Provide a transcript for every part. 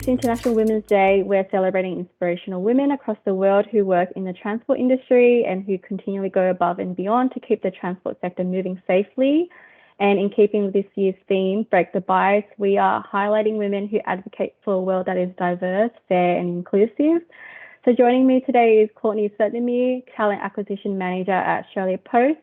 International Women's Day, we're celebrating inspirational women across the world who work in the transport industry and who continually go above and beyond to keep the transport sector moving safely. And in keeping with this year's theme, Break the Bias, we are highlighting women who advocate for a world that is diverse, fair, and inclusive. So joining me today is Courtney Sertdemir, Talent Acquisition Manager at Australia Post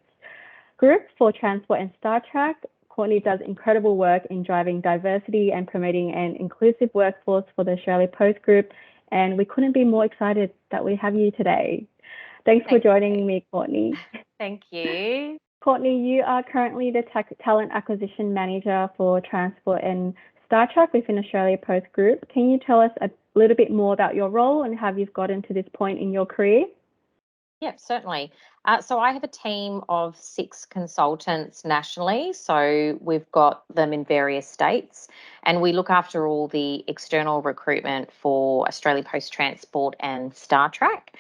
Group for Transport and Startrack. Courtney does incredible work in driving diversity and promoting an inclusive workforce for the Australia Post Group, and we couldn't be more excited that we have you today. Thanks for joining me, Courtney. Thank you. Courtney, you are currently the Talent Acquisition Manager for Transport and Startrack within Australia Post Group. Can you tell us a little bit more about your role and how you've gotten to this point in your career? Yep, certainly. So I have a team of 6 consultants nationally. So we've got them in various states, and we look after all the external recruitment for Australia Post Transport and Startrack.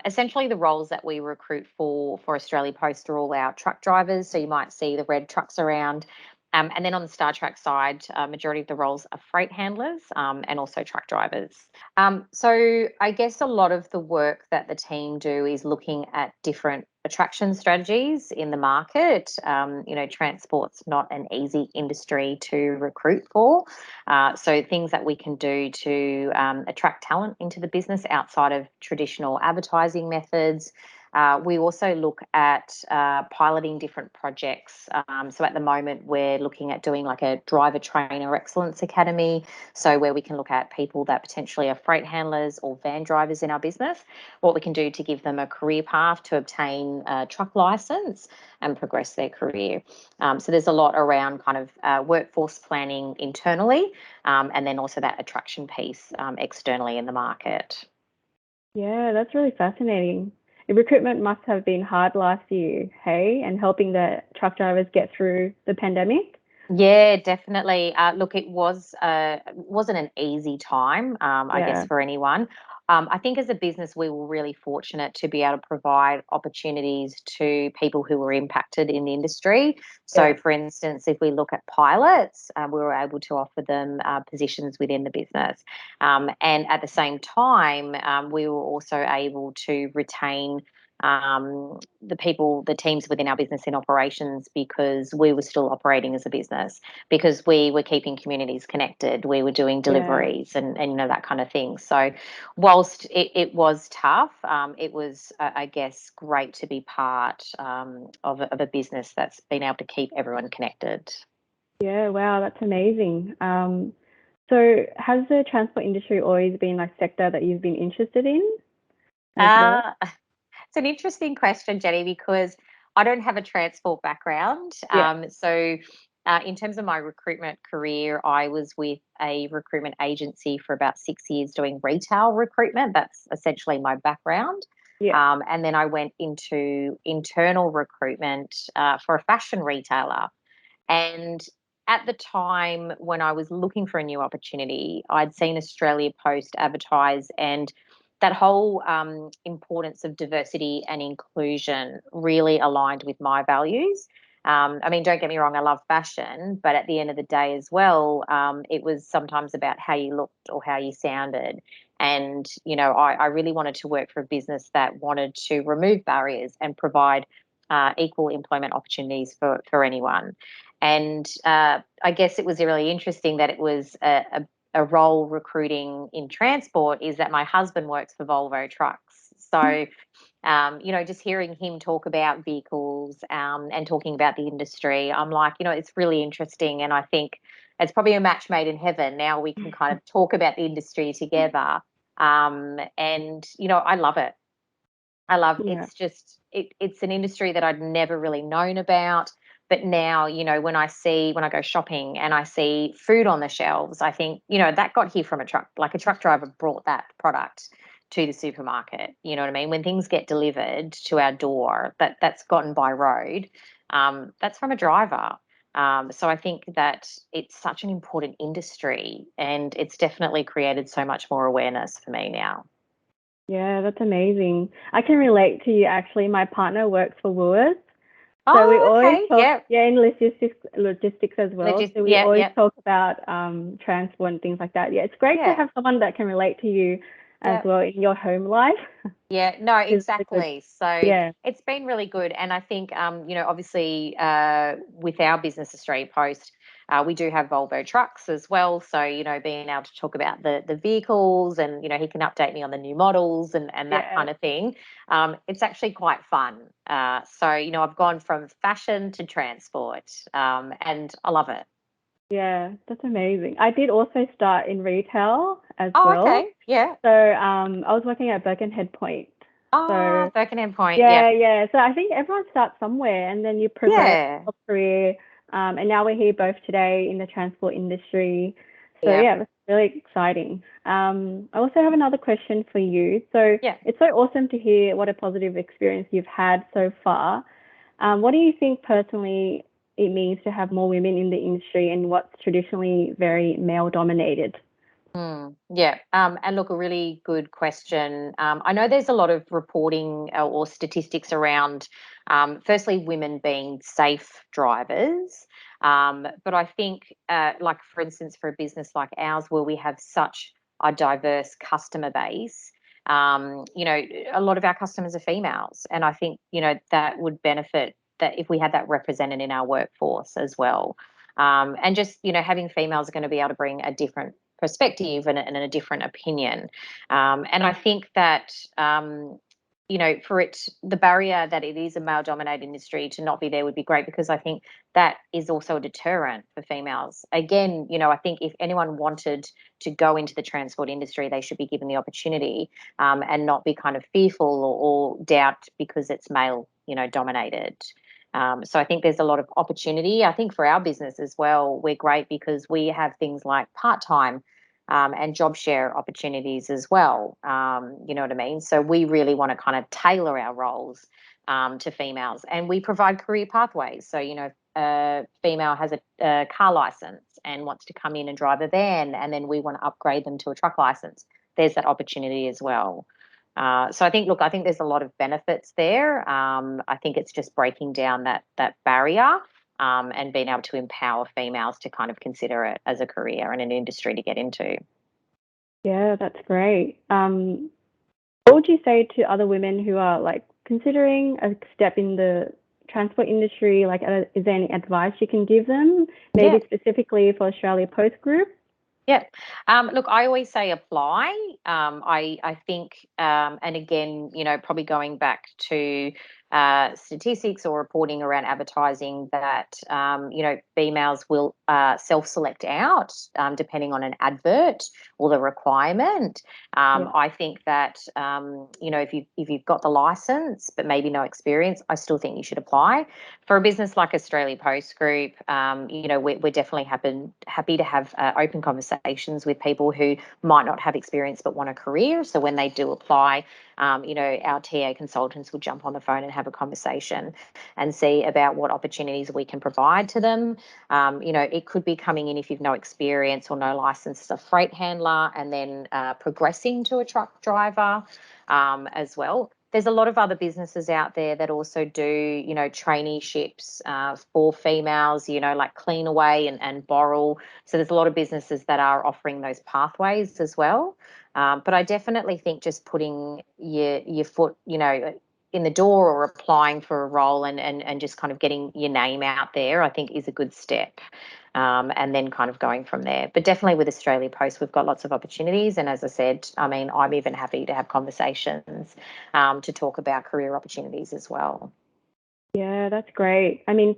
Essentially, the roles that we recruit for Australia Post are all our truck drivers. So you might see the red trucks around. And then on the Startrack side, majority of the roles are freight handlers and also truck drivers. So I guess a lot of the work that the team do is looking at different attraction strategies in the market. Transport's not an easy industry to recruit for. So things that we can do to attract talent into the business outside of traditional advertising methods. We also look at piloting different projects. So at the moment, we're looking at doing like a driver trainer excellence academy. So where we can look at people that potentially are freight handlers or van drivers in our business, what we can do to give them a career path to obtain a truck license and progress their career. So there's a lot around kind of workforce planning internally, and then also that attraction piece externally in the market. Yeah, that's really fascinating. Recruitment must have been hard last year, hey, and helping the truck drivers get through the pandemic. Yeah, definitely. Look, it wasn't an easy time, I guess, for anyone. I think as a business, we were really fortunate to be able to provide opportunities to people who were impacted in the industry. So, for instance, if we look at pilots, we were able to offer them positions within the business. And at the same time, we were also able to retain the teams within our business in operations, because we were still operating as a business, because we were keeping communities connected, we were doing deliveries and that kind of thing. So whilst it was tough, it was I guess great to be part of a business that's been able to keep everyone connected. Yeah, wow, that's amazing. So has the transport industry always been a sector that you've been interested in as well? It's an interesting question, Jenny, because I don't have a transport background. So in terms of my recruitment career, I was with a recruitment agency for about 6 years doing retail recruitment. That's essentially my background. And then I went into internal recruitment for a fashion retailer. And at the time when I was looking for a new opportunity, I'd seen Australia Post advertise, and that whole importance of diversity and inclusion really aligned with my values. I mean, don't get me wrong, I love fashion, but at the end of the day as well, it was sometimes about how you looked or how you sounded. And, I really wanted to work for a business that wanted to remove barriers and provide equal employment opportunities for anyone. And I guess it was really interesting that it was a role recruiting in transport, is that my husband works for Volvo Trucks. So, just hearing him talk about vehicles and talking about the industry, I'm like, it's really interesting. And I think it's probably a match made in heaven. Now we can kind of talk about the industry together. And, I love it. It's just, it's an industry that I'd never really known about. But now, when I go shopping and I see food on the shelves, I think, that got here from a truck. Like a truck driver brought that product to the supermarket. You know what I mean? When things get delivered to our door, that's gotten by road, that's from a driver. So I think that it's such an important industry, and it's definitely created so much more awareness for me now. Yeah, that's amazing. I can relate to you, actually. My partner works for Woolworths. So we Oh, always okay. talk, Yep. yeah, in logistics as well. So we Yep. always Yep. talk about transport and things like that. Yeah, it's great to Yeah. have someone that can relate to you as Yep. well in your home life. Yeah, no, Is really good. exactly. So Yeah, it's been really good. And I think, obviously, with our business, Australia Post, we do have Volvo trucks as well. So, being able to talk about the vehicles and, he can update me on the new models and that yeah, kind of thing. It's actually quite fun. So, I've gone from fashion to transport, and I love it. yeah. That's amazing. I did also start in retail as Oh, well. okay. Yeah. So I was working at Birkenhead Point. Oh, So Birkenhead Point. Yeah. yeah, yeah. So I think everyone starts somewhere and then you progress Yeah. your career. And now we're here both today in the transport industry. So Yeah. yeah, that's really exciting. I also have another question for you. So Yeah. it's so awesome to hear what a positive experience you've had so far. What do you think personally it means to have more women in the industry and what's traditionally very male dominated? Yeah. And look, a really good question. I know there's a lot of reporting or statistics around, firstly, women being safe drivers. But I think, like, for instance, for a business like ours, where we have such a diverse customer base, a lot of our customers are females. And I think, that would benefit that if we had that represented in our workforce as well. And just, having females are going to be able to bring a different perspective and a different opinion. And I think that, for the barrier that it is a male dominated industry to not be there would be great because I think that is also a deterrent for females. Again, I think if anyone wanted to go into the transport industry, they should be given the opportunity, and not be kind of fearful or doubt because it's male, dominated. So I think there's a lot of opportunity. I think for our business as well, we're great because we have things like part time, and job share opportunities as well. You know what I mean? So we really want to kind of tailor our roles, to females, and we provide career pathways. So if a female has a car license and wants to come in and drive a van, and then we want to upgrade them to a truck license, there's that opportunity as well. So I think there's a lot of benefits there. I think it's just breaking down that barrier, and being able to empower females to kind of consider it as a career and an industry to get into. Yeah, that's great. What would you say to other women who are like considering a step in the transport industry? Like, is there any advice you can give them? Yeah. Maybe specifically for Australia Post Group? Yeah. Look, I always say apply. I think, and again, probably going back to statistics or reporting around advertising that, females will self-select out, depending on an advert or the requirement. Yeah. I think that, if you've got the license but maybe no experience, I still think you should apply. For a business like Australia Post Group, we're definitely happy to have open conversations with people who might not have experience but want a career. So when they do apply, our TA consultants will jump on the phone and have a conversation and see about what opportunities we can provide to them. It could be coming in if you've no experience or no license as a freight handler and then progressing to a truck driver, as well. There's a lot of other businesses out there that also do, traineeships for females, like Cleanaway and Boral. So there's a lot of businesses that are offering those pathways as well. But I definitely think just putting your foot, in the door or applying for a role and just kind of getting your name out there, I think is a good step. And then kind of going from there. But definitely with Australia Post, we've got lots of opportunities. And as I said, I mean, I'm even happy to have conversations, to talk about career opportunities as well. Yeah, that's great. I mean,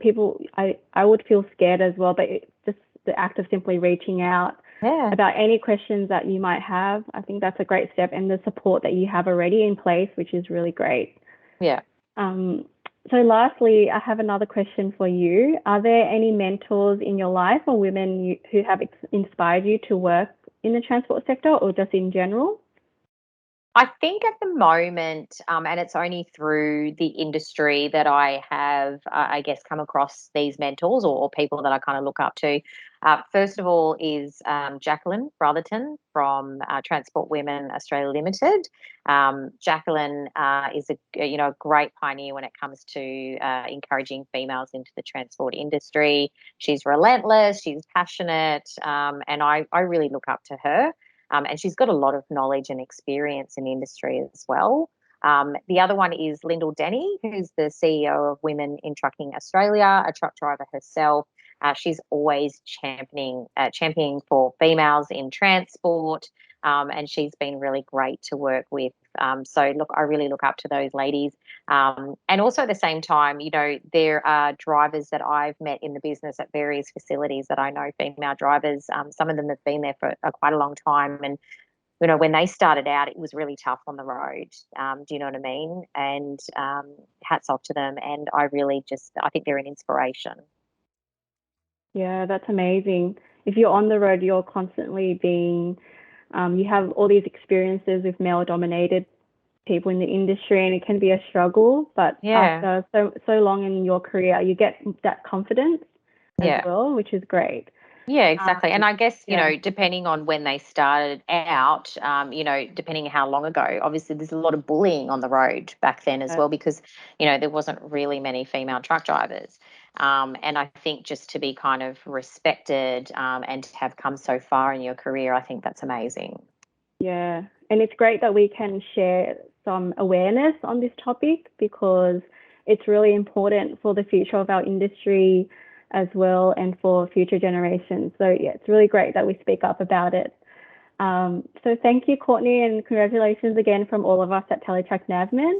I would feel scared as well, but just the act of simply reaching out Yeah. about any questions that you might have, I think that's a great step, and the support that you have already in place, which is really great. Yeah. Um, so lastly, I have another question for you. Are there any mentors in your life or women who have inspired you to work in the transport sector or just in general? I think at the moment, and it's only through the industry that I have, I guess, come across these mentors or people that I kind of look up to. First of all, is Jacqueline Brotherton from Transport Women Australia Limited. Jacqueline is a great pioneer when it comes to encouraging females into the transport industry. She's relentless, she's passionate, and I really look up to her. And she's got a lot of knowledge and experience in industry as well. The other one is Lyndall Denny, who's the CEO of Women in Trucking Australia, a truck driver herself. She's always championing for females in transport, and she's been really great to work with. So, look, I really look up to those ladies. And also at the same time, there are drivers that I've met in the business at various facilities that I know, female drivers. Some of them have been there for quite a long time. And, when they started out, it was really tough on the road. Do you know what I mean? And hats off to them. And I think they're an inspiration. Yeah, that's amazing. If you're on the road, you're constantly you have all these experiences with male-dominated people in the industry, and it can be a struggle. But Yeah. after so long in your career, you get that confidence as Yeah. well, which is great. Yeah, exactly. And I guess, Yeah. depending on when they started out, depending how long ago, obviously there's a lot of bullying on the road back then as well because, there wasn't really many female truck drivers. And I think just to be kind of respected and to have come so far in your career, I think that's amazing. Yeah. And it's great that we can share some awareness on this topic because it's really important for the future of our industry as well and for future generations. So, yeah, it's really great that we speak up about it. So thank you, Courtney, and congratulations again from all of us at Teletrac Navman.